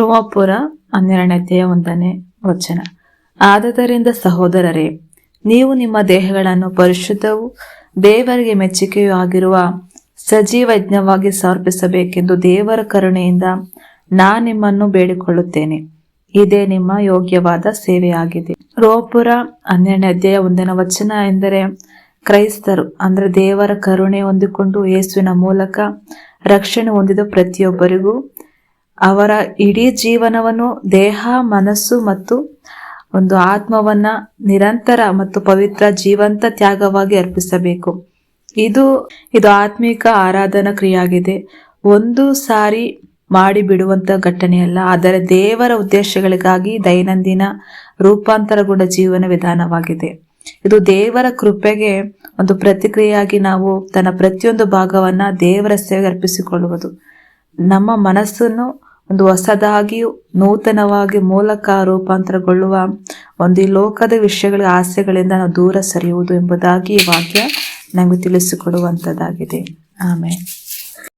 ರೋಮಾಪುರ 12:1. ಆದುದರಿಂದ ಸಹೋದರರೇ, ನೀವು ನಿಮ್ಮ ದೇಹಗಳನ್ನು ಪರಿಶುದ್ಧವೂ ದೇವರಿಗೆ ಮೆಚ್ಚುಗೆಯೂ ಆಗಿರುವ ಸಜೀವ ಯಜ್ಞವಾಗಿ ಸಮರ್ಪಿಸಬೇಕೆಂದು ದೇವರ ಕರುಣೆಯಿಂದ ನಿಮ್ಮನ್ನು ಬೇಡಿಕೊಳ್ಳುತ್ತೇನೆ. ಇದೇ ನಿಮ್ಮ ಯೋಗ್ಯವಾದ ಸೇವೆಯಾಗಿದೆ. ರೋಮಾಪುರ 12:1 ಎಂದರೆ ಕ್ರೈಸ್ತರು ಅಂದರೆ ದೇವರ ಕರುಣೆ ಹೊಂದಿಕೊಂಡು ಯೇಸುವಿನ ಮೂಲಕ ರಕ್ಷಣೆ ಹೊಂದಿದ ಪ್ರತಿಯೊಬ್ಬರಿಗೂ ಅವರ ಇಡೀ ಜೀವನವನ್ನು, ದೇಹ, ಮನಸ್ಸು ಮತ್ತು ಒಂದು ಆತ್ಮವನ್ನ ನಿರಂತರ ಮತ್ತು ಪವಿತ್ರ ಜೀವಂತ ತ್ಯಾಗವಾಗಿ ಅರ್ಪಿಸಬೇಕು. ಇದು ಆತ್ಮಿಕ ಆರಾಧನಾ ಕ್ರಿಯೆಯಾಗಿದೆ. ಒಂದು ಸಾರಿ ಮಾಡಿ ಬಿಡುವಂತ ಘಟನೆಯಲ್ಲ, ಆದರೆ ದೇವರ ಉದ್ದೇಶಗಳಿಗಾಗಿ ದೈನಂದಿನ ರೂಪಾಂತರಗೊಂಡ ಜೀವನ ವಿಧಾನವಾಗಿದೆ. ಇದು ದೇವರ ಕೃಪೆಗೆ ಒಂದು ಪ್ರತಿಕ್ರಿಯೆಯಾಗಿ ನಾವು ತನ್ನ ಪ್ರತಿಯೊಂದು ಭಾಗವನ್ನ ದೇವರ ಸೇವೆಗೆ ಅರ್ಪಿಸಿಕೊಳ್ಳುವುದು. ನಮ್ಮ ಮನಸ್ಸನ್ನು ಒಂದು ಹೊಸದಾಗಿ ನೂತನವಾಗಿ ಮೂಲಕ ರೂಪಾಂತರಗೊಳ್ಳುವ ಒಂದು ಈ ಲೋಕದ ವಿಷಯಗಳ ಆಸೆಗಳಿಂದ ನಾವು ದೂರ ಸರಿಯುವುದು ಎಂಬುದಾಗಿ ಈ ವಾಕ್ಯ ನಮಗೆ ತಿಳಿಸಿಕೊಡುವಂಥದ್ದಾಗಿದೆ. ಆಮೇಲೆ